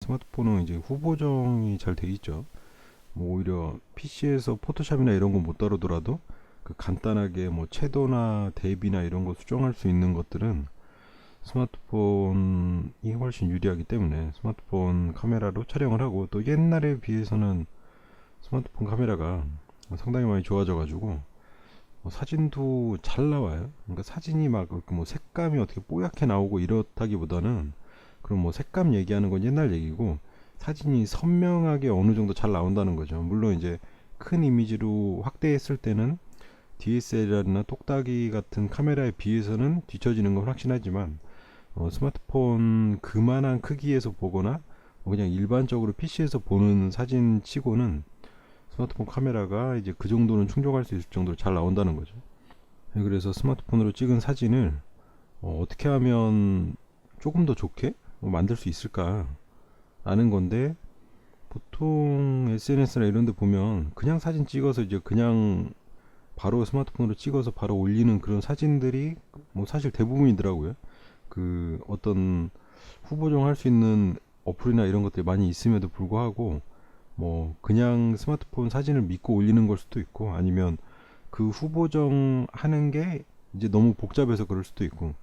스마트폰은 이제 후보정이 잘 돼 있죠. 뭐 오히려 PC에서 포토샵이나 이런 거 못 다루더라도 그 간단하게 뭐 채도나 대비나 이런 거 수정할 수 있는 것들은 스마트폰이 훨씬 유리하기 때문에 스마트폰 카메라로 촬영을 하고, 또 옛날에 비해서는 스마트폰 카메라가 상당히 많이 좋아져 가지고 사진도 잘 나와요. 그러니까 사진이 막 뭐 색감이 어떻게 뽀얗게 나오고 이렇다기보다는, 그럼 뭐 색감 얘기하는 건 옛날 얘기고, 사진이 선명하게 어느 정도 잘 나온다는 거죠. 물론 이제 큰 이미지로 확대했을 때는 DSLR이나 똑딱이 같은 카메라에 비해서는 뒤처지는 건 확실하지만, 스마트폰 그만한 크기에서 보거나 그냥 일반적으로 PC에서 보는 사진 치고는 스마트폰 카메라가 이제 그 정도는 충족할 수 있을 정도로 잘 나온다는 거죠. 그래서 스마트폰으로 찍은 사진을 어떻게 하면 조금 더 좋게 만들 수 있을까 라는 건데, 보통 SNS나 이런 데 보면 그냥 사진 찍어서 이제 그냥 바로 스마트폰으로 찍어서 바로 올리는 그런 사진들이 뭐 사실 대부분이더라고요. 그 어떤 후보정 할 수 있는 어플이나 이런 것들이 많이 있음에도 불구하고 뭐 그냥 스마트폰 사진을 믿고 올리는 걸 수도 있고, 아니면 그 후보정 하는 게 이제 너무 복잡해서 그럴 수도 있고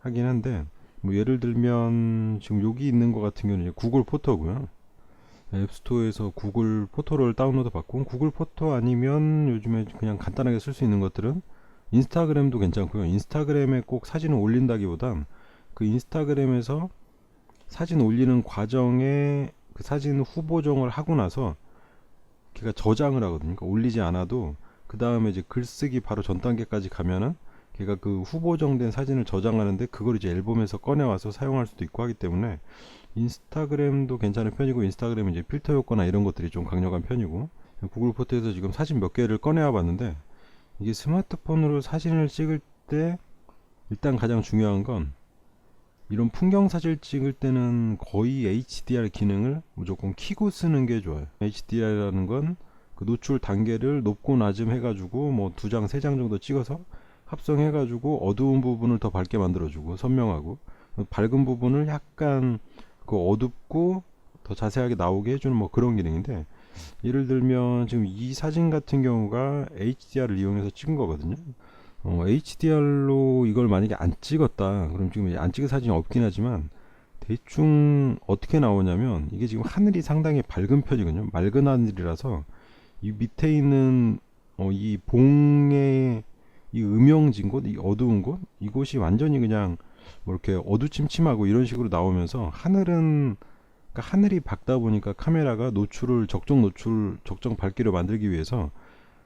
하긴 한데, 뭐 예를 들면 지금 여기 있는 것 같은 경우는 이제 구글 포토고요. 앱스토어에서 구글 포토를 다운로드 받고, 구글 포토 아니면 요즘에 그냥 간단하게 쓸 수 있는 것들은 인스타그램도 괜찮고요. 인스타그램에 꼭 사진을 올린다기보단 그 인스타그램에서 사진 올리는 과정에 그 사진 후보정을 하고 나서 걔가 저장을 하거든요. 그러니까 올리지 않아도 그 다음에 이제 글쓰기 바로 전 단계까지 가면은 걔가 그 후보정된 사진을 저장하는데, 그걸 이제 앨범에서 꺼내와서 사용할 수도 있고 하기 때문에 인스타그램도 괜찮은 편이고, 인스타그램은 이제 필터 효과나 이런 것들이 좀 강력한 편이고, 구글 포토에서 지금 사진 몇 개를 꺼내와 봤는데, 이게 스마트폰으로 사진을 찍을 때 일단 가장 중요한 건, 이런 풍경 사진을 찍을 때는 거의 HDR 기능을 무조건 켜고 쓰는 게 좋아요. HDR이라는 건 그 노출 단계를 높고 낮음 해가지고 뭐 2장, 3장 정도 찍어서 합성해가지고 어두운 부분을 더 밝게 만들어주고 선명하고, 밝은 부분을 약간 그 어둡고 더 자세하게 나오게 해주는 뭐 그런 기능인데, 예를 들면 지금 이 사진 같은 경우가 HDR을 이용해서 찍은 거거든요. HDR로 이걸 만약에 안 찍었다 그럼 지금 안 찍은 사진이 없긴 하지만, 대충 어떻게 나오냐면, 이게 지금 하늘이 상당히 밝은 편이거든요. 맑은 하늘이라서 이 밑에 있는 이 봉의 이 음영진 곳, 이 어두운 곳, 이곳이 완전히 그냥 뭐 이렇게 어두침침하고 이런 식으로 나오면서, 하늘은 그러니까 하늘이 밝다 보니까 카메라가 노출을 적정 밝기로 만들기 위해서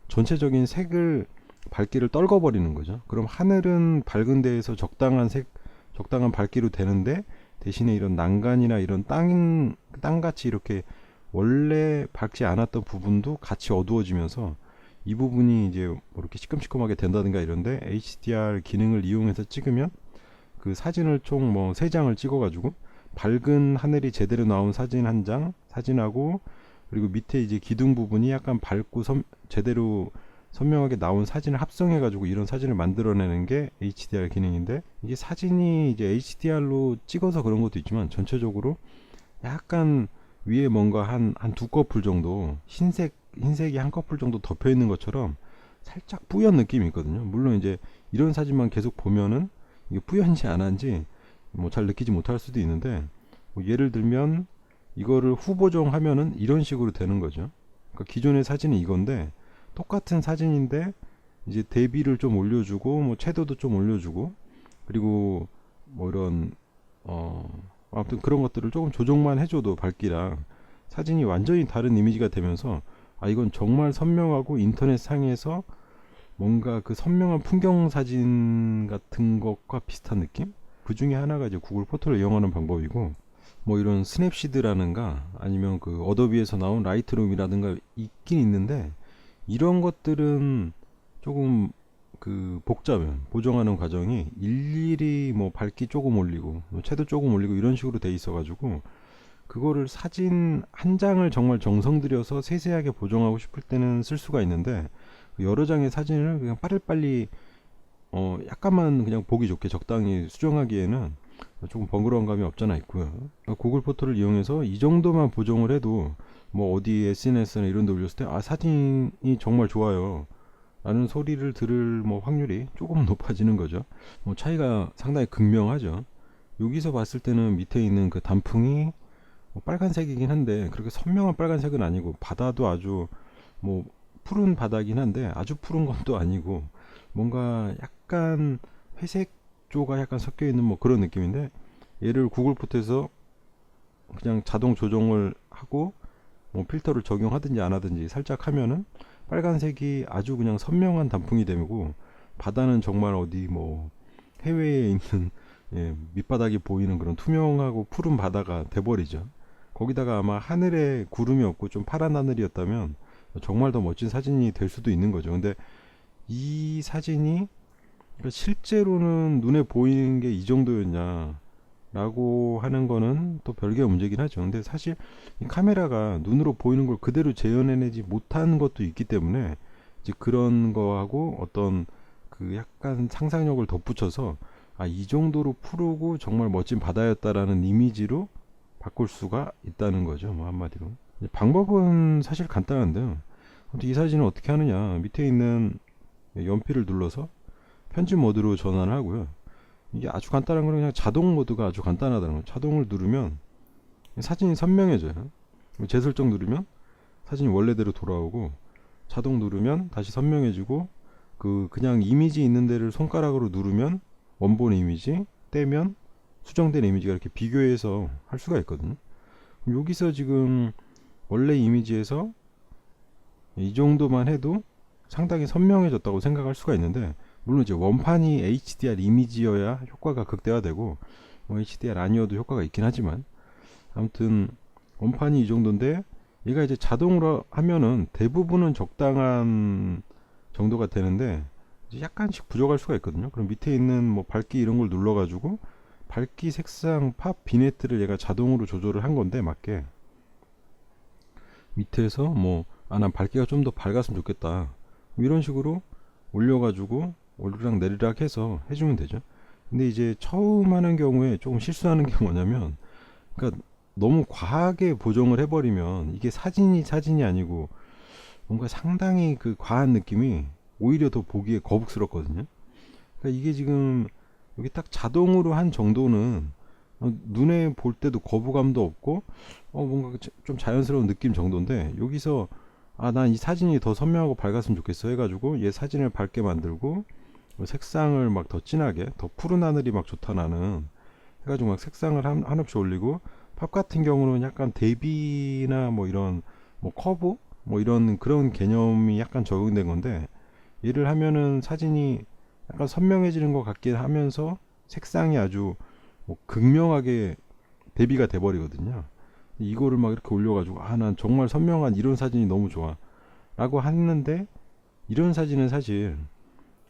전체적인 색을 밝기를 떨궈버리는 거죠. 그럼 하늘은 밝은 데에서 적당한 색, 적당한 밝기로 되는데, 대신에 이런 난간이나 이런 땅같이 이렇게 원래 밝지 않았던 부분도 같이 어두워지면서 이 부분이 이제 뭐 이렇게 시큼시큼하게 된다든가 이런데, HDR 기능을 이용해서 찍으면 그 사진을 총 뭐 3장을 찍어가지고 밝은 하늘이 제대로 나온 사진 한 장, 사진하고 그리고 밑에 이제 기둥 부분이 약간 밝고 제대로 선명하게 나온 사진을 합성해가지고 이런 사진을 만들어내는 게 HDR 기능인데, 이게 사진이 이제 HDR로 찍어서 그런 것도 있지만 전체적으로 약간 위에 뭔가 한 두 커플 정도 흰색이 한 커플 정도 덮여 있는 것처럼 살짝 뿌연 느낌이 있거든요. 물론 이제 이런 사진만 계속 보면은 이게 뿌연지 안 한지 뭐 잘 느끼지 못할 수도 있는데, 뭐 예를 들면 이거를 후보정 하면은 이런 식으로 되는 거죠. 그러니까 기존의 사진이 이건데, 똑같은 사진인데 이제 대비를 좀 올려주고 뭐 채도도 좀 올려주고, 그리고 뭐 이런 아무튼 그런 것들을 조금 조정만 해줘도 밝기랑 사진이 완전히 다른 이미지가 되면서, 아 이건 정말 선명하고 인터넷 상에서 뭔가 그 선명한 풍경 사진 같은 것과 비슷한 느낌? 그 중에 하나가 이제 구글 포토를 이용하는 방법이고, 뭐 이런 스냅시드라든가 아니면 그 어도비에서 나온 라이트룸이라든가 있긴 있는데, 이런 것들은 조금 그 복잡해요. 보정하는 과정이 일일이 뭐 밝기 조금 올리고 뭐 채도 조금 올리고 이런 식으로 돼 있어 가지고, 그거를 사진 한 장을 정말 정성 들여서 세세하게 보정하고 싶을 때는 쓸 수가 있는데, 여러 장의 사진을 그냥 빠릿빨리 약간만 그냥 보기 좋게 적당히 수정하기에는 조금 번거로운 감이 없잖아 있고요. 구글 포토를 이용해서 이 정도만 보정을 해도 뭐 어디 SNS나 이런 데 올렸을 때 아 사진이 정말 좋아요 라는 소리를 들을 뭐 확률이 조금 높아지는 거죠. 뭐 차이가 상당히 극명하죠. 여기서 봤을 때는 밑에 있는 그 단풍이 뭐 빨간색이긴 한데 그렇게 선명한 빨간색은 아니고 바다도 아주 뭐 푸른 바다긴 한데 아주 푸른 건 또 아니고 뭔가 약간 회색조가 약간 섞여 있는 뭐 그런 느낌인데 얘를 구글 포토에서 그냥 자동 조정을 하고 뭐 필터를 적용하든지 안 하든지 살짝 하면은 빨간색이 아주 그냥 선명한 단풍이 되고 바다는 정말 어디 뭐 해외에 있는 예, 밑바닥이 보이는 그런 투명하고 푸른 바다가 돼버리죠. 거기다가 아마 하늘에 구름이 없고 좀 파란 하늘이었다면 정말 더 멋진 사진이 될 수도 있는 거죠. 근데 이 사진이 실제로는 눈에 보이는 게 이 정도였냐 라고 하는 거는 또 별개의 문제긴 하죠. 근데 사실 이 카메라가 눈으로 보이는 걸 그대로 재현해내지 못한 것도 있기 때문에 이제 그런 거하고 어떤 그 약간 상상력을 덧붙여서 아, 이 정도로 푸르고 정말 멋진 바다였다라는 이미지로 바꿀 수가 있다는 거죠. 뭐 한마디로. 방법은 사실 간단한데요. 근데 이 사진을 어떻게 하느냐. 밑에 있는 연필을 눌러서 편집 모드로 전환을 하고요. 이게 아주 간단한 거는 그냥 자동 모드가 아주 간단하다는 거예요. 자동을 누르면 사진이 선명해져요. 재설정 누르면 사진이 원래대로 돌아오고 자동 누르면 다시 선명해지고 그냥 이미지 있는 데를 손가락으로 누르면 원본 이미지 떼면 수정된 이미지가 이렇게 비교해서 할 수가 있거든요. 여기서 지금 원래 이미지에서 이 정도만 해도 상당히 선명해졌다고 생각할 수가 있는데 물론 이제 원판이 HDR 이미지여야 효과가 극대화되고 뭐 HDR 아니어도 효과가 있긴 하지만 아무튼 원판이 이 정도인데 얘가 이제 자동으로 하면은 대부분은 적당한 정도가 되는데 이제 약간씩 부족할 수가 있거든요. 그럼 밑에 있는 뭐 밝기 이런 걸 눌러가지고 밝기, 색상, 팝, 비네트를 얘가 자동으로 조절을 한 건데 맞게 밑에서 뭐 난 밝기가 좀 더 밝았으면 좋겠다 뭐 이런 식으로 올려가지고 오르락 내리락 해서 해주면 되죠. 근데 이제 처음 하는 경우에 조금 실수하는 게 뭐냐면 그러니까 너무 과하게 보정을 해버리면 이게 사진이 아니고 뭔가 상당히 그 과한 느낌이 오히려 더 보기에 거북스럽거든요. 그러니까 이게 지금 여기 딱 자동으로 한 정도는 눈에 볼 때도 거부감도 없고 뭔가 좀 자연스러운 느낌 정도인데 여기서 난 이 사진이 더 선명하고 밝았으면 좋겠어 해가지고 얘 사진을 밝게 만들고 색상을 막 더 진하게 더 푸른 하늘이 막 좋다 나는 해가지고 막 색상을 한없이 올리고 팝 같은 경우는 약간 대비나 뭐 이런 뭐 커브 뭐 이런 그런 개념이 약간 적용된 건데 얘를 하면은 사진이 약간 선명해지는 것 같긴 하면서 색상이 아주 뭐 극명하게 대비가 돼 버리거든요. 이거를 막 이렇게 올려가지고 난 정말 선명한 이런 사진이 너무 좋아 라고 했는데 이런 사진은 사실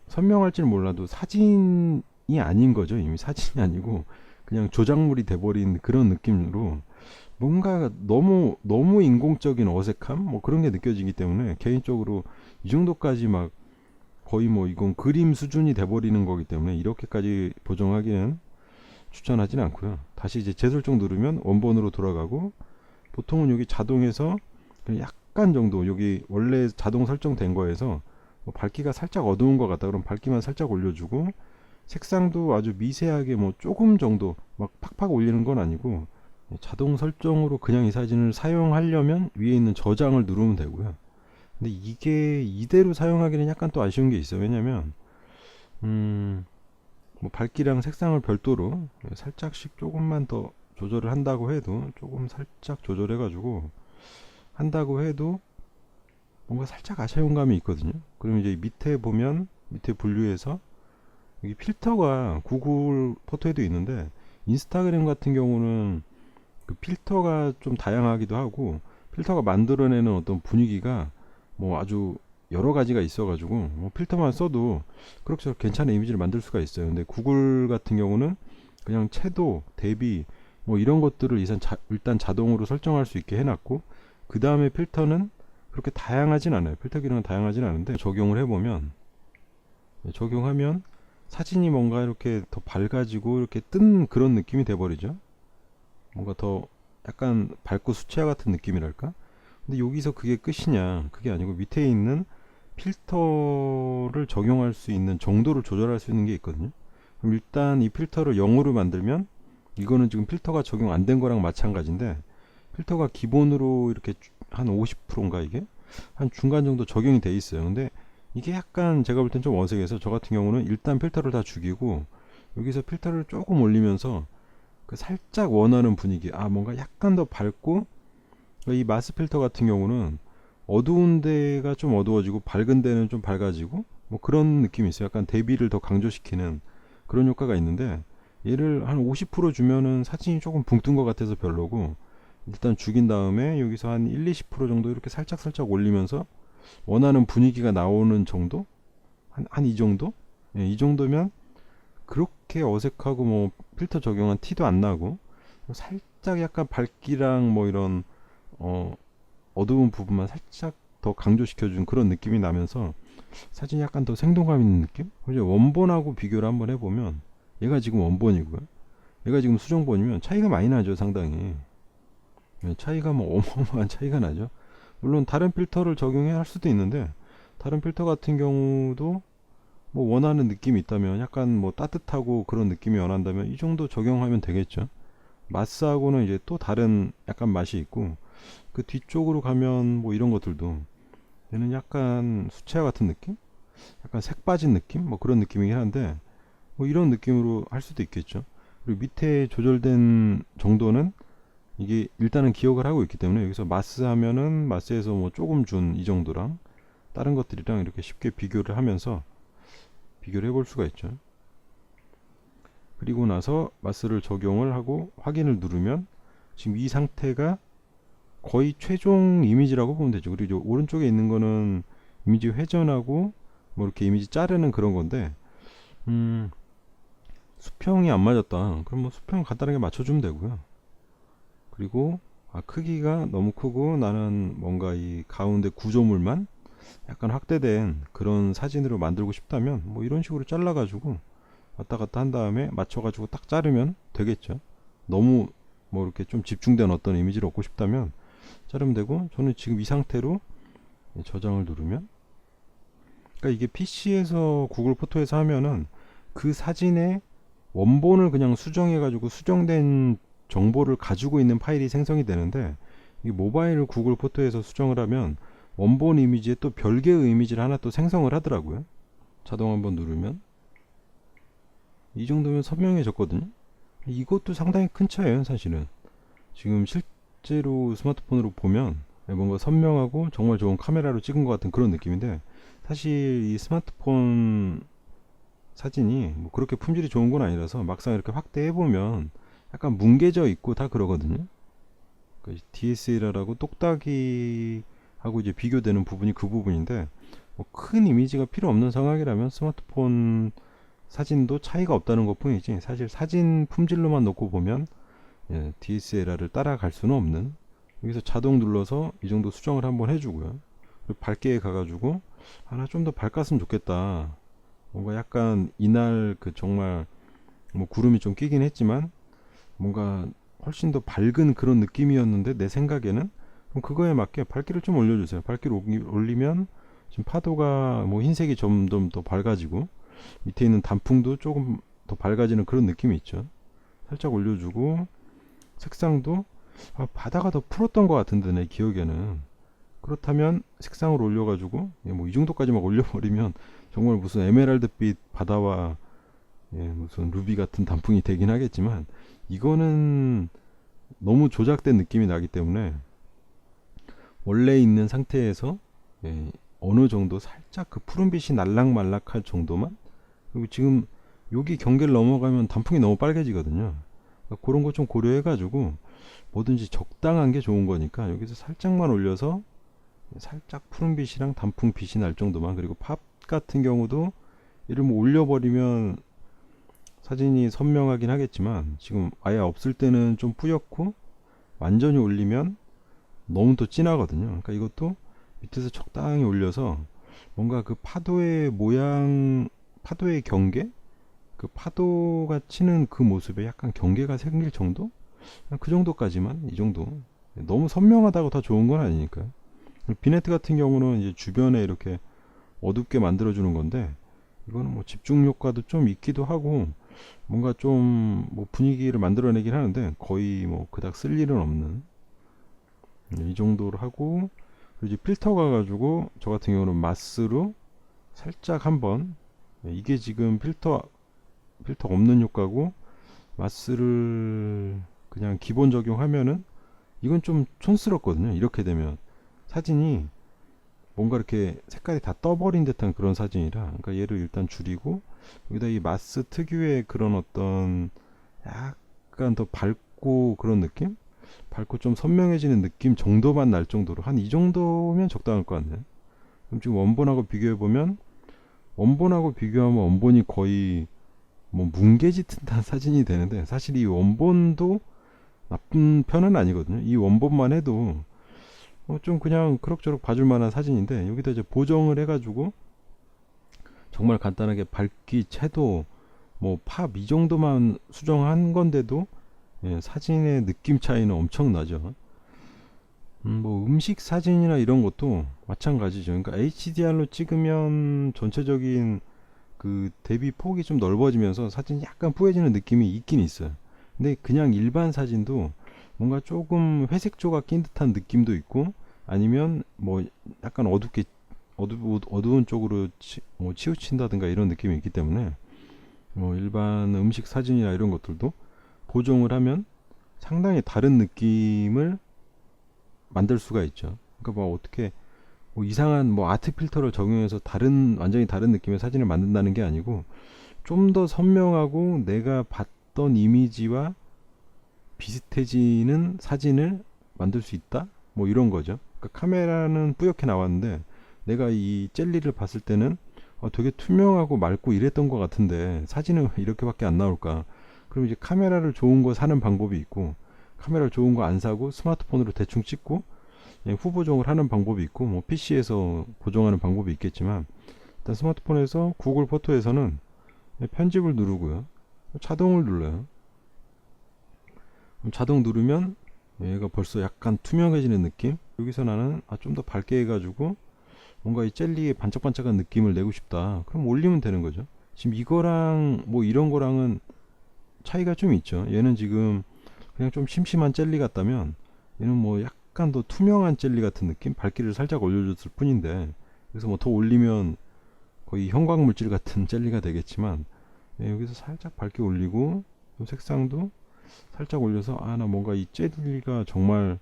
선명할지는 몰라도 사진이 아닌 거죠. 이미 사진이 아니고 그냥 조작물이 돼버린 그런 느낌으로 뭔가 너무 인공적인 어색함 뭐 그런 게 느껴지기 때문에 개인적으로 이 정도까지 막 거의 뭐 이건 그림 수준이 돼버리는 거기 때문에 이렇게까지 보정하기는 추천하지는 않고요. 다시 이제 재설정 누르면 원본으로 돌아가고 보통은 여기 자동에서 약간 정도 여기 원래 자동 설정된 거에서 뭐 밝기가 살짝 어두운 것 같다 그럼 밝기만 살짝 올려주고 색상도 아주 미세하게 뭐 조금 정도 막 팍팍 올리는 건 아니고 자동 설정으로 그냥 이 사진을 사용하려면 위에 있는 저장을 누르면 되고요. 근데 이게 이대로 사용하기는 약간 또 아쉬운 게 있어요. 왜냐면 뭐 밝기랑 색상을 별도로 살짝씩 조금만 더 조절을 한다고 해도 조금 살짝 조절해 가지고 한다고 해도 뭔가 살짝 아쉬운 감이 있거든요. 그럼 이제 밑에 보면 밑에 분류해서 여기 필터가 구글 포토에도 있는데 인스타그램 같은 경우는 그 필터가 좀 다양하기도 하고 필터가 만들어내는 어떤 분위기가 뭐 아주 여러 가지가 있어가지고 뭐 필터만 써도 그럭저럭 괜찮은 이미지를 만들 수가 있어요. 근데 구글 같은 경우는 그냥 채도, 대비 뭐 이런 것들을 일단 자동으로 설정할 수 있게 해놨고 그 다음에 필터는 그렇게 다양하진 않아요. 필터 기능은 다양하진 않은데 적용을 해보면 적용하면 사진이 뭔가 이렇게 더 밝아지고 이렇게 뜬 그런 느낌이 돼버리죠. 뭔가 더 약간 밝고 수채화 같은 느낌이랄까? 근데 여기서 그게 끝이냐? 그게 아니고 밑에 있는 필터를 적용할 수 있는 정도를 조절할 수 있는 게 있거든요. 그럼 일단 이 필터를 0으로 만들면 이거는 지금 필터가 적용 안 된 거랑 마찬가지인데 필터가 기본으로 이렇게 한 50%인가 이게 한 중간 정도 적용이 돼 있어요. 근데 이게 약간 제가 볼 땐 좀 어색해서 저 같은 경우는 일단 필터를 다 죽이고 여기서 필터를 조금 올리면서 그 살짝 원하는 분위기 뭔가 약간 더 밝고 이 마스 필터 같은 경우는 어두운 데가 좀 어두워지고 밝은 데는 좀 밝아지고 뭐 그런 느낌이 있어요. 약간 대비를 더 강조시키는 그런 효과가 있는데 얘를 한 50% 주면은 사진이 조금 붕 뜬 것 같아서 별로고 일단 죽인 다음에 여기서 한 1, 20% 정도 이렇게 살짝 올리면서 원하는 분위기가 나오는 정도? 한 이 정도? 예, 이 정도면 그렇게 어색하고 뭐 필터 적용한 티도 안 나고 살짝 약간 밝기랑 뭐 이런 어, 어두운 부분만 살짝 더 강조시켜준 그런 느낌이 나면서 사진이 약간 더 생동감 있는 느낌? 그죠? 원본하고 비교를 한번 해보면 얘가 지금 원본이고요. 얘가 지금 수정본이면 차이가 많이 나죠, 상당히. 예, 차이가 뭐 어마어마한 차이가 나죠. 물론 다른 필터를 적용해야 할 수도 있는데 다른 필터 같은 경우도 뭐 원하는 느낌이 있다면 약간 뭐 따뜻하고 그런 느낌이 원한다면 이 정도 적용하면 되겠죠. 마스하고는 이제 또 다른 약간 맛이 있고 그 뒤쪽으로 가면 뭐 이런 것들도 얘는 약간 수채화 같은 느낌? 약간 색 빠진 느낌? 뭐 그런 느낌이긴 한데 뭐 이런 느낌으로 할 수도 있겠죠. 그리고 밑에 조절된 정도는 이게 일단은 기억을 하고 있기 때문에 여기서 마스 하면은 마스에서 뭐 조금 준 이 정도랑 다른 것들이랑 이렇게 쉽게 비교를 하면서 비교를 해볼 수가 있죠. 그리고 나서 마스를 적용을 하고 확인을 누르면 지금 이 상태가 거의 최종 이미지라고 보면 되죠. 그리고 오른쪽에 있는 거는 이미지 회전하고 뭐 이렇게 이미지 자르는 그런 건데 수평이 안 맞았다. 그럼 뭐 수평 간단하게 맞춰주면 되고요. 그리고 크기가 너무 크고 나는 뭔가 이 가운데 구조물만 약간 확대된 그런 사진으로 만들고 싶다면 뭐 이런 식으로 잘라가지고 왔다 갔다 한 다음에 맞춰가지고 딱 자르면 되겠죠. 너무 뭐 이렇게 좀 집중된 어떤 이미지를 얻고 싶다면 자르면 되고 저는 지금 이 상태로 저장을 누르면 그러니까 이게 PC에서 구글 포토에서 하면은 그 사진의 원본을 그냥 수정해가지고 수정된 정보를 가지고 있는 파일이 생성이 되는데 이 모바일 구글 포토에서 수정을 하면 원본 이미지에 또 별개의 이미지를 하나 또 생성을 하더라고요. 자동 한번 누르면 이 정도면 선명해졌거든요. 이것도 상당히 큰 차이에요, 사실은. 지금 실제로 스마트폰으로 보면 뭔가 선명하고 정말 좋은 카메라로 찍은 것 같은 그런 느낌인데 사실 이 스마트폰 사진이 뭐 그렇게 품질이 좋은 건 아니라서 막상 이렇게 확대해 보면 약간 뭉개져 있고 다 그러거든요. DSLR하고 똑딱이하고 이제 비교되는 부분이 그 부분인데 뭐 큰 이미지가 필요 없는 상황이라면 스마트폰 사진도 차이가 없다는 것 뿐이지 사실 사진 품질로만 놓고 보면 DSLR을 따라갈 수는 없는 여기서 자동 눌러서 이 정도 수정을 한번 해주고요. 그리고 밝게 가가지고 하나 좀 더 밝았으면 좋겠다. 뭔가 약간 이날 그 정말 뭐 구름이 좀 끼긴 했지만 뭔가 훨씬 더 밝은 그런 느낌이었는데 내 생각에는 그럼 그거에 맞게 밝기를 좀 올려주세요. 밝기를 올리면 지금 파도가 뭐 흰색이 점점 더 밝아지고 밑에 있는 단풍도 조금 더 밝아지는 그런 느낌이 있죠. 살짝 올려주고 색상도 바다가 더 푸렀던 것 같은데 내 기억에는 그렇다면 색상을 올려가지고 뭐 이 정도까지 막 올려버리면 정말 무슨 에메랄드빛 바다와 무슨 루비 같은 단풍이 되긴 하겠지만 이거는 너무 조작된 느낌이 나기 때문에 원래 있는 상태에서 어느 정도 살짝 그 푸른빛이 날락말락할 정도만 그리고 지금 여기 경계를 넘어가면 단풍이 너무 빨개지거든요. 그러니까 그런 거 좀 고려해가지고 뭐든지 적당한 게 좋은 거니까 여기서 살짝만 올려서 살짝 푸른빛이랑 단풍빛이 날 정도만 그리고 팝 같은 경우도 이를 뭐 올려버리면 사진이 선명하긴 하겠지만 지금 아예 없을 때는 좀 뿌옇고 완전히 올리면 너무 또 진하거든요. 그러니까 이것도 밑에서 적당히 올려서 뭔가 그 파도의 모양 파도의 경계 그 파도가 치는 그 모습에 약간 경계가 생길 정도? 그 정도까지만, 이 정도. 너무 선명하다고 다 좋은 건 아니니까요. 비네트 같은 경우는 이제 주변에 이렇게 어둡게 만들어주는 건데, 이거는 뭐 집중 효과도 좀 있기도 하고, 뭔가 좀 뭐 분위기를 만들어내긴 하는데, 거의 뭐 그닥 쓸 일은 없는, 이 정도로 하고, 그리고 이제 필터 가가지고, 저 같은 경우는 마스로 살짝 한번, 이게 지금 필터 없는 효과고, 마스를 그냥 기본 적용하면은 이건 좀 촌스럽거든요. 이렇게 되면 사진이 뭔가 이렇게 색깔이 다 떠버린 듯한 그런 사진이라, 그러니까 얘를 일단 줄이고, 여기다 이 마스 특유의 그런 어떤 약간 더 밝고 그런 느낌, 밝고 좀 선명해지는 느낌 정도만 날 정도로, 한 이 정도면 적당할 것 같네요. 그럼 지금 원본하고 비교해 보면, 원본하고 비교하면 원본이 거의 뭐 뭉개짓한 사진이 되는데, 사실 이 원본도 나쁜 편은 아니거든요. 이 원본만 해도 좀 그냥 그럭저럭 봐줄 만한 사진인데, 여기다 이제 보정을 해가지고 정말 간단하게 밝기, 채도, 뭐 팝 이 정도만 수정한 건데도 사진의 느낌 차이는 엄청나죠. 뭐 음식 사진이나 이런 것도 마찬가지죠. 그러니까 HDR로 찍으면 전체적인 그 대비 폭이 좀 넓어지면서 사진이 약간 뿌얘지는 느낌이 있긴 있어요. 근데 그냥 일반 사진도 뭔가 조금 회색조가 낀 듯한 느낌도 있고, 아니면 뭐 약간 어두운 쪽으로 치우친다든가 이런 느낌이 있기 때문에, 뭐 일반 음식 사진이나 이런 것들도 보정을 하면 상당히 다른 느낌을 만들 수가 있죠. 그러니까 뭐 어떻게 뭐 이상한 뭐 아트 필터를 적용해서 완전히 다른 느낌의 사진을 만든다는 게 아니고, 좀 더 선명하고 내가 봤던 이미지와 비슷해지는 사진을 만들 수 있다? 뭐 이런 거죠. 그러니까 카메라는 뿌옇게 나왔는데, 내가 이 젤리를 봤을 때는 되게 투명하고 맑고 이랬던 것 같은데 사진은 왜 이렇게밖에 안 나올까? 그럼 이제 카메라를 좋은 거 사는 방법이 있고, 카메라 좋은 거 안 사고 스마트폰으로 대충 찍고 후보정을 하는 방법이 있고, 뭐 PC에서 보정하는 방법이 있겠지만, 일단 스마트폰에서 구글 포토에서는 편집을 누르고요, 자동을 눌러요. 그럼 자동 누르면 얘가 벌써 약간 투명해지는 느낌. 여기서 나는 좀 더 밝게 해가지고 뭔가 이 젤리의 반짝반짝한 느낌을 내고 싶다, 그럼 올리면 되는 거죠. 지금 이거랑 뭐 이런 거랑은 차이가 좀 있죠. 얘는 지금 그냥 좀 심심한 젤리 같다면, 얘는 뭐 약간 더 투명한 젤리 같은 느낌, 밝기를 살짝 올려줬을 뿐인데, 그래서 뭐 더 올리면 거의 형광물질 같은 젤리가 되겠지만, 여기서 살짝 밝게 올리고 좀 색상도 살짝 올려서, 나 뭔가 이 젤리가 정말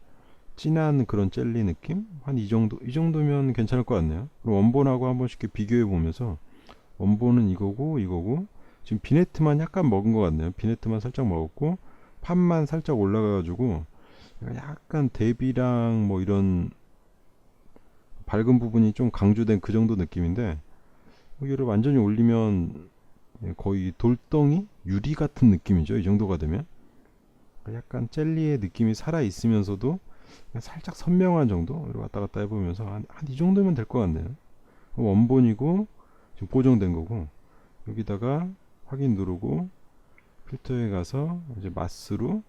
진한 그런 젤리 느낌, 한 이 정도면 괜찮을 것 같네요. 그럼 원본하고 한 번씩 비교해 보면서, 원본은 이거고 지금 비네트만 약간 먹은 것 같네요. 비네트만 살짝 먹었고 팝만 살짝 올라가가지고 약간 대비랑 뭐 이런 밝은 부분이 좀 강조된 그 정도 느낌인데, 여기를 완전히 올리면 거의 돌덩이 유리 같은 느낌이죠. 이 정도가 되면 약간 젤리의 느낌이 살아 있으면서도 살짝 선명한 정도, 이렇게 왔다 갔다 해보면서 한 이 정도면 될 것 같네요. 원본이고 지금 보정된 거고, 여기다가 확인 누르고 필터에 가서 이제 마스로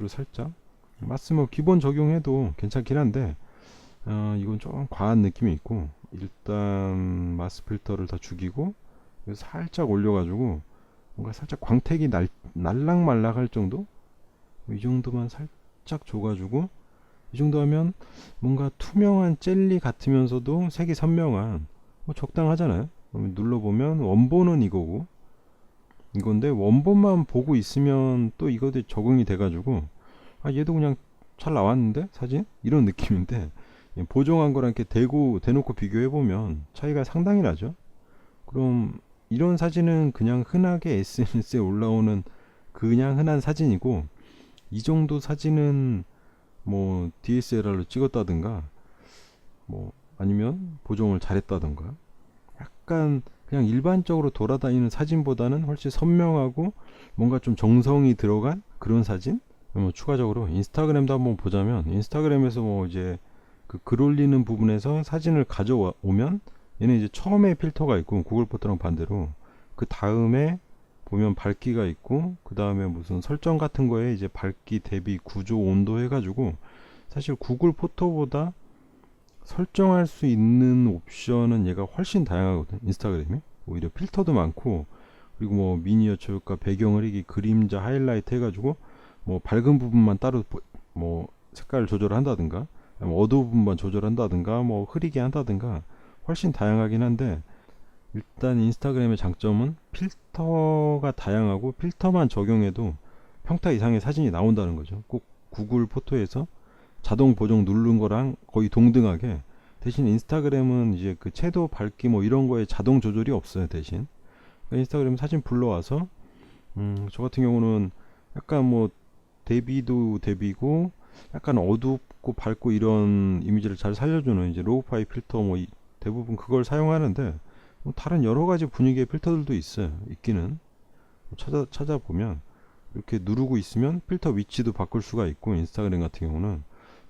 살짝, 마스 뭐 기본 적용해도 괜찮긴 한데, 이건 좀 과한 느낌이 있고, 일단 마스 필터를 다 죽이고 살짝 올려가지고 뭔가 살짝 광택이 날락말락할 정도, 이 정도만 살짝 줘가지고, 이 정도 하면 뭔가 투명한 젤리 같으면서도 색이 선명한, 뭐 적당하잖아요. 눌러보면 원본은 이건데, 원본만 보고 있으면 또 이것도 적응이 돼가지고, 얘도 그냥 잘 나왔는데 사진, 이런 느낌인데, 보정한 거랑 이렇게 대놓고 비교해보면 차이가 상당히 나죠. 그럼 이런 사진은 그냥 흔하게 SNS에 올라오는 그냥 흔한 사진이고, 이 정도 사진은 뭐 DSLR로 찍었다든가, 뭐 아니면 보정을 잘했다든가, 약간 그냥 일반적으로 돌아다니는 사진보다는 훨씬 선명하고 뭔가 좀 정성이 들어간 그런 사진. 뭐 추가적으로 인스타그램도 한번 보자면, 인스타그램에서 뭐 이제 그 글 올리는 부분에서 사진을 가져오면, 얘는 이제 처음에 필터가 있고 구글 포토랑 반대로 그 다음에 보면 밝기가 있고 그 다음에 무슨 설정 같은 거에 이제 밝기, 대비, 구조, 온도 해가지고 사실 구글 포토보다 설정할 수 있는 옵션은 얘가 훨씬 다양하거든. 인스타그램이 오히려 필터도 많고, 그리고 뭐 미니어처 효과, 배경 흐리기, 그림자, 하이라이트 해가지고 뭐 밝은 부분만 따로 뭐 색깔 조절을 한다든가, 어두운 부분만 조절한다든가, 뭐 흐리게 한다든가 훨씬 다양하긴 한데, 일단 인스타그램의 장점은 필터가 다양하고 필터만 적용해도 평타 이상의 사진이 나온다는 거죠. 꼭 구글 포토에서 자동 보정 누른 거랑 거의 동등하게. 대신 인스타그램은 이제 그 채도, 밝기 뭐 이런 거에 자동 조절이 없어요. 대신 그러니까 인스타그램 사진 불러와서 저 같은 경우는 약간 뭐 대비도 대비고 약간 어둡고 밝고 이런 이미지를 잘 살려주는 이제 로우파이 필터 뭐 대부분 그걸 사용하는데, 뭐 다른 여러 가지 분위기의 필터들도 있어요. 있기는 찾아보면 이렇게 누르고 있으면 필터 위치도 바꿀 수가 있고, 인스타그램 같은 경우는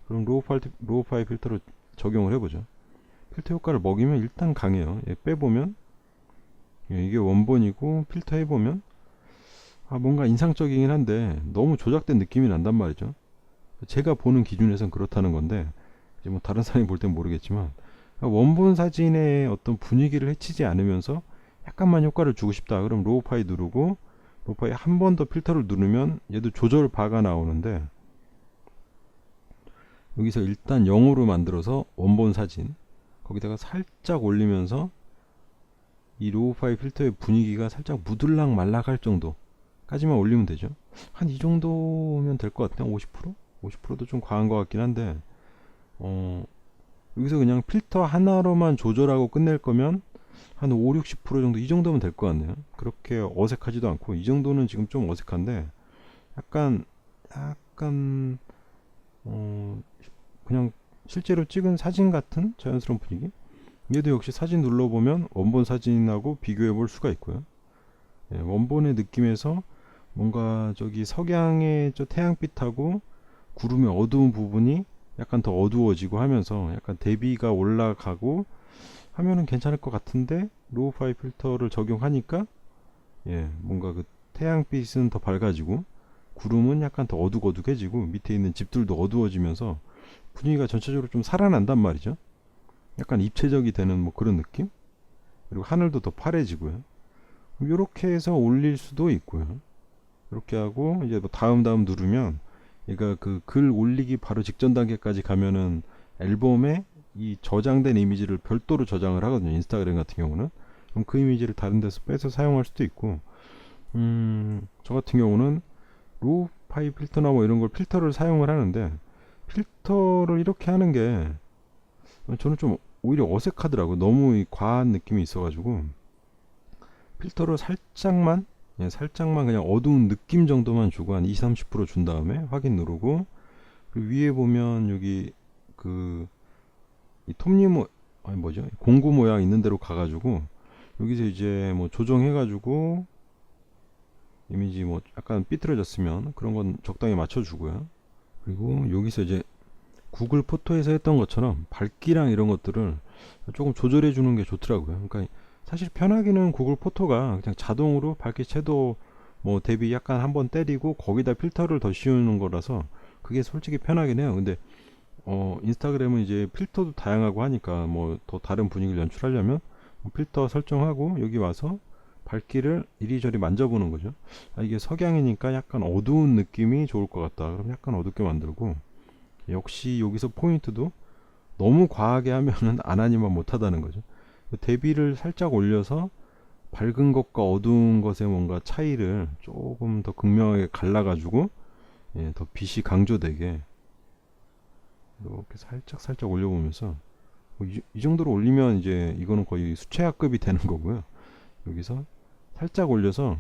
그럼 로우파이 필터로 적용을 해보죠. 필터 효과를 먹이면 일단 강해요. 빼보면 이게 원본이고, 필터 해보면 뭔가 인상적이긴 한데 너무 조작된 느낌이 난단 말이죠. 제가 보는 기준에선 그렇다는 건데, 이제 뭐 다른 사람이 볼 땐 모르겠지만 원본 사진의 어떤 분위기를 해치지 않으면서 약간만 효과를 주고 싶다. 그럼 로우파이 누르고, 로우파이 한 번 더 필터를 누르면 얘도 조절 바가 나오는데, 여기서 일단 0으로 만들어서 원본 사진 거기다가 살짝 올리면서 이 로우파이 필터의 분위기가 살짝 무들락 말락할 정도까지만 올리면 되죠. 한 이 정도면 될 것 같아요. 50%? 50%도 좀 과한 것 같긴 한데, 여기서 그냥 필터 하나로만 조절하고 끝낼 거면 한 5, 60% 정도, 이 정도면 될 것 같네요. 그렇게 어색하지도 않고, 이 정도는 지금 좀 어색한데 약간 그냥 실제로 찍은 사진 같은 자연스러운 분위기. 얘도 역시 사진 눌러보면 원본 사진하고 비교해 볼 수가 있고요. 원본의 느낌에서 뭔가 저기 석양의 저 태양빛하고 구름의 어두운 부분이 약간 더 어두워지고 하면서 약간 대비가 올라가고 하면은 괜찮을 것 같은데, 로우파이 필터를 적용하니까 뭔가 그 태양빛은 더 밝아지고 구름은 약간 더 어둑어둑해지고 밑에 있는 집들도 어두워지면서 분위기가 전체적으로 좀 살아난단 말이죠. 약간 입체적이 되는 뭐 그런 느낌? 그리고 하늘도 더 파래지고요. 이렇게 해서 올릴 수도 있고요. 이렇게 하고 이제 뭐 다음 누르면 얘가 그 글 올리기 바로 직전 단계까지 가면은 앨범에 이 저장된 이미지를 별도로 저장을 하거든요. 인스타그램 같은 경우는. 그럼 그 이미지를 다른 데서 빼서 사용할 수도 있고, 저 같은 경우는 로우 파이 필터나 뭐 이런 걸 필터를 사용을 하는데, 필터를 이렇게 하는 게 저는 좀 오히려 어색하더라고요. 너무 과한 느낌이 있어가지고 필터를 살짝만 그냥 어두운 느낌 정도만 주고 한 20-30%준 다음에 확인 누르고, 그리고 위에 보면 여기 그 이 톱니 아니 뭐죠? 공구 모양 있는 대로 가가지고 여기서 이제 뭐 조정해가지고 이미지 뭐 약간 삐뚤어졌으면 그런 건 적당히 맞춰주고요. 그리고 여기서 이제 구글 포토에서 했던 것처럼 밝기랑 이런 것들을 조금 조절해 주는 게 좋더라고요. 그러니까 사실 편하기는 구글 포토가 그냥 자동으로 밝기, 채도 뭐 대비 약간 한번 때리고 거기다 필터를 더 씌우는 거라서 그게 솔직히 편하긴 해요. 근데 인스타그램은 이제 필터도 다양하고 하니까 뭐 더 다른 분위기를 연출하려면 필터 설정하고 여기 와서 밝기를 이리저리 만져보는 거죠. 이게 석양이니까 약간 어두운 느낌이 좋을 것 같다. 그럼 약간 어둡게 만들고, 역시 여기서 포인트도 너무 과하게 하면은 안 하니만 못하다는 거죠. 대비를 살짝 올려서 밝은 것과 어두운 것의 뭔가 차이를 조금 더 극명하게 갈라가지고 더 빛이 강조되게 이렇게 살짝 올려보면서 이 정도로 올리면 이제 이거는 거의 수채화급이 되는 거고요. 여기서 살짝 올려서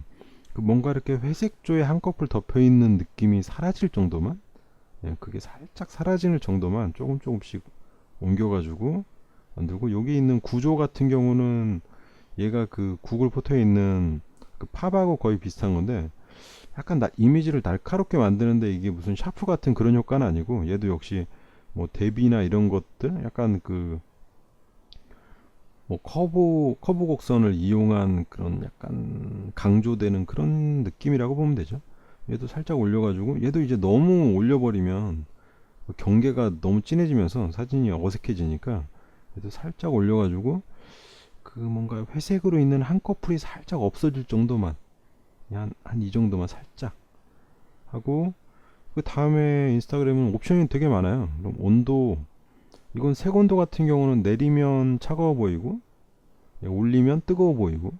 그 뭔가 이렇게 회색조에 한꺼풀 덮여 있는 느낌이 사라질 정도만, 그게 살짝 사라지는 정도만 조금씩 옮겨가지고 만들고, 여기 있는 구조 같은 경우는 얘가 그 구글 포토에 있는 그 팝하고 거의 비슷한 건데, 약간 이미지를 날카롭게 만드는데 이게 무슨 샤프 같은 그런 효과는 아니고, 얘도 역시 뭐 대비나 이런 것들 약간 그 뭐 커브 곡선을 이용한 그런 약간 강조되는 그런 느낌이라고 보면 되죠. 얘도 살짝 올려가지고, 얘도 이제 너무 올려버리면 경계가 너무 진해지면서 사진이 어색해지니까, 얘도 살짝 올려가지고 그 뭔가 회색으로 있는 한꺼풀이 살짝 없어질 정도만, 한 이 정도만 살짝 하고, 그 다음에 인스타그램은 옵션이 되게 많아요. 그럼 온도, 이건 색온도 같은 경우는 내리면 차가워 보이고, 올리면 뜨거워 보이고.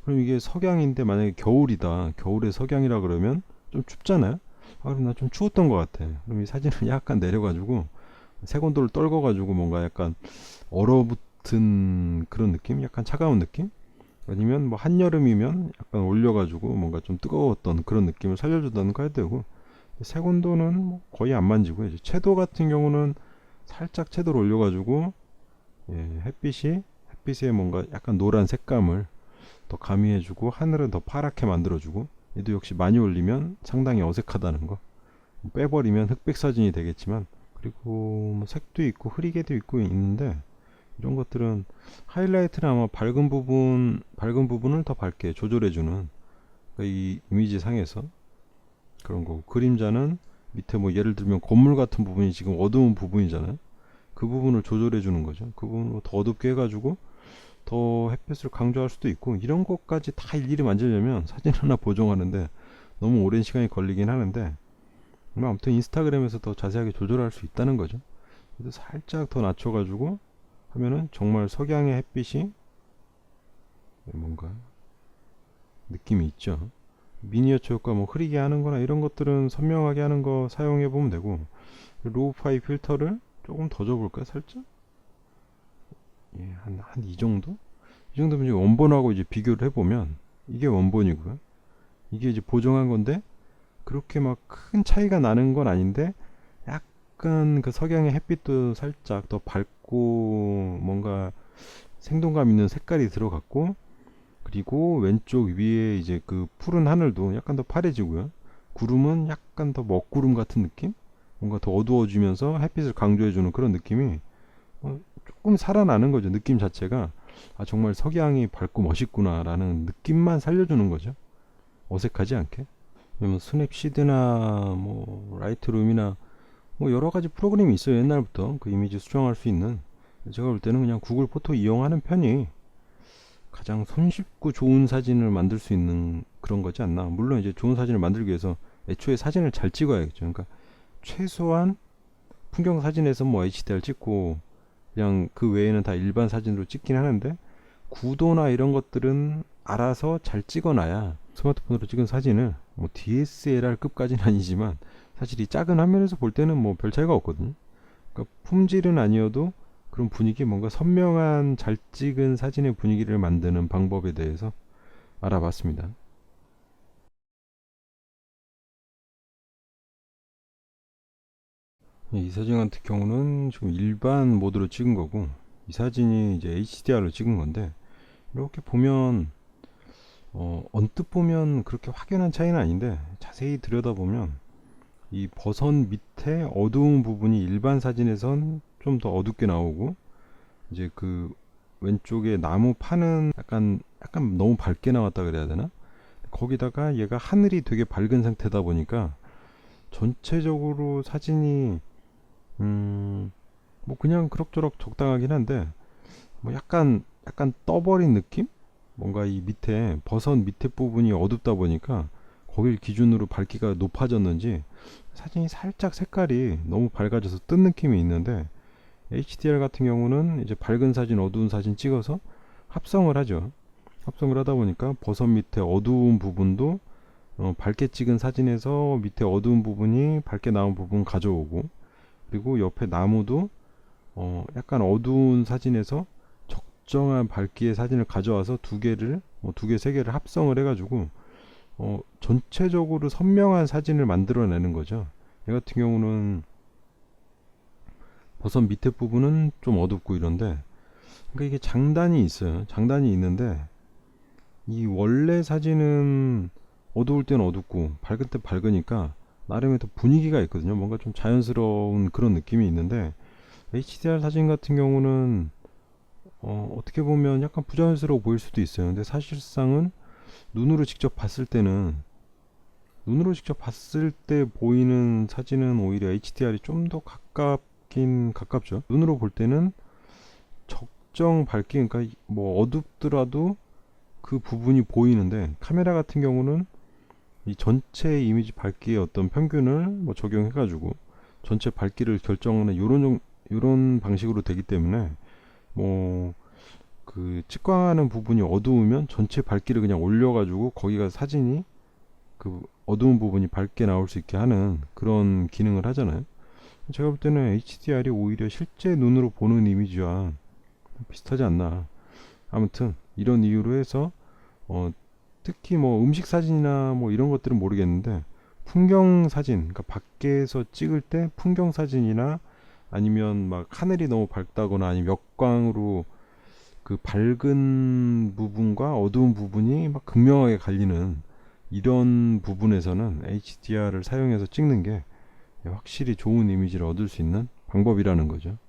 그럼 이게 석양인데 만약에 겨울이다, 겨울에 석양이라 그러면 좀 춥잖아요. 아, 그럼 나 좀 추웠던 것 같아. 그럼 이 사진을 약간 내려가지고 색온도를 떨궈가지고 뭔가 약간 얼어붙은 그런 느낌, 약간 차가운 느낌, 아니면 뭐 한여름이면 약간 올려가지고 뭔가 좀 뜨거웠던 그런 느낌을 살려주다는 거 해야 되고, 색온도는 뭐 거의 안 만지고, 이제 채도 같은 경우는 살짝 채도를 올려가지고, 예, 햇빛에 뭔가 약간 노란 색감을 더 가미해주고, 하늘은 더 파랗게 만들어주고. 얘도 역시 많이 올리면 상당히 어색하다는 거, 빼버리면 흑백 사진이 되겠지만. 그리고 뭐 색도 있고 흐리게도 있고 있는데, 이런 것들은 하이라이트는 아마 밝은 부분을 더 밝게 조절해주는, 그러니까 이 이미지 상에서 그런 거고, 그림자는 밑에 뭐 예를 들면 건물 같은 부분이 지금 어두운 부분이잖아요. 그 부분을 조절해 주는 거죠. 그 부분을 더 어둡게 해가지고 더 햇빛을 강조할 수도 있고. 이런 것까지 다 일일이 만지려면 사진 하나 보정하는데 너무 오랜 시간이 걸리긴 하는데, 뭐 아무튼 인스타그램에서 더 자세하게 조절할 수 있다는 거죠. 그래서 살짝 더 낮춰가지고 하면은 정말 석양의 햇빛이 뭔가 느낌이 있죠. 미니어처 효과, 뭐 흐리게 하는 거나 이런 것들은 선명하게 하는 거 사용해 보면 되고, 로우파이 필터를 조금 더 줘볼까요? 살짝? 예, 한 이 정도? 이 정도면 이제 원본하고 이제 비교를 해보면 이게 원본이고요. 이게 이제 보정한 건데 그렇게 막 큰 차이가 나는 건 아닌데, 약간 그 석양의 햇빛도 살짝 더 밝고 뭔가 생동감 있는 색깔이 들어갔고, 그리고 왼쪽 위에 이제 그 푸른 하늘도 약간 더 파래지고요. 구름은 약간 더 먹구름 같은 느낌? 뭔가 더 어두워지면서 햇빛을 강조해주는 그런 느낌이 조금 살아나는 거죠. 느낌 자체가, 아 정말 석양이 밝고 멋있구나 라는 느낌만 살려주는 거죠. 어색하지 않게. 왜냐면 스냅시드나 뭐 라이트룸이나 뭐 여러 가지 프로그램이 있어요. 옛날부터 그 이미지 수정할 수 있는. 제가 볼 때는 그냥 구글 포토 이용하는 편이 가장 손쉽고 좋은 사진을 만들 수 있는 그런 거지 않나. 물론 이제 좋은 사진을 만들기 위해서 애초에 사진을 잘 찍어야겠죠. 그러니까 최소한 풍경 사진에서 뭐 HDR 찍고 그냥 그 외에는 다 일반 사진으로 찍긴 하는데, 구도나 이런 것들은 알아서 잘 찍어놔야 스마트폰으로 찍은 사진을 뭐 DSLR급까지는 아니지만 사실 이 작은 화면에서 볼 때는 뭐 별 차이가 없거든요. 그러니까 품질은 아니어도 그런 분위기, 뭔가 선명한 잘 찍은 사진의 분위기를 만드는 방법에 대해서 알아봤습니다. 이 사진 같은 경우는 지금 일반 모드로 찍은 거고, 이 사진이 이제 HDR로 찍은 건데, 이렇게 보면 언뜻 보면 그렇게 확연한 차이는 아닌데 자세히 들여다보면 이 버섯 밑에 어두운 부분이 일반 사진에선 좀 더 어둡게 나오고, 이제 그 왼쪽에 나무 판은 약간 너무 밝게 나왔다 그래야 되나? 거기다가 얘가 하늘이 되게 밝은 상태다 보니까 전체적으로 사진이 뭐 그냥 그럭저럭 적당하긴 한데, 뭐 약간 떠버린 느낌? 뭔가 이 밑에 버섯 밑에 부분이 어둡다 보니까 거길 기준으로 밝기가 높아졌는지 사진이 살짝 색깔이 너무 밝아져서 뜬 느낌이 있는데, HDR 같은 경우는 이제 밝은 사진 어두운 사진 찍어서 합성을 하죠. 합성을 하다 보니까 버섯 밑에 어두운 부분도 밝게 찍은 사진에서 밑에 어두운 부분이 밝게 나온 부분 가져오고, 그리고 옆에 나무도 약간 어두운 사진에서 적정한 밝기의 사진을 가져와서 두 개를 두 개 세 개를 합성을 해가지고 전체적으로 선명한 사진을 만들어내는 거죠. 얘 같은 경우는 버섯 밑에 부분은 좀 어둡고 이런데, 그러니까 이게 장단이 있어요. 장단이 있는데 이 원래 사진은 어두울 땐 어둡고 밝을 때 밝으니까 나름의 또 분위기가 있거든요. 뭔가 좀 자연스러운 그런 느낌이 있는데, HDR 사진 같은 경우는 어떻게 보면 약간 부자연스러워 보일 수도 있어요. 근데 사실상은 눈으로 직접 봤을 때는 눈으로 직접 봤을 때 보이는 사진은 오히려 HDR이 좀 더 가깝긴 가깝죠. 눈으로 볼 때는 적정 밝기, 그러니까 뭐 어둡더라도 그 부분이 보이는데, 카메라 같은 경우는 이 전체 이미지 밝기의 어떤 평균을 뭐 적용해가지고 전체 밝기를 결정하는 요런 방식으로 되기 때문에, 뭐 그 측광하는 부분이 어두우면 전체 밝기를 그냥 올려가지고 거기가 사진이 그 어두운 부분이 밝게 나올 수 있게 하는 그런 기능을 하잖아요. 제가 볼 때는 HDR이 오히려 실제 눈으로 보는 이미지와 비슷하지 않나. 아무튼 이런 이유로 해서 특히 뭐 음식 사진이나 뭐 이런 것들은 모르겠는데, 풍경 사진, 그러니까 밖에서 찍을 때 풍경 사진이나 아니면 막 하늘이 너무 밝다거나 아니면 역광으로 그 밝은 부분과 어두운 부분이 막 극명하게 갈리는 이런 부분에서는 HDR을 사용해서 찍는 게 확실히 좋은 이미지를 얻을 수 있는 방법이라는 거죠.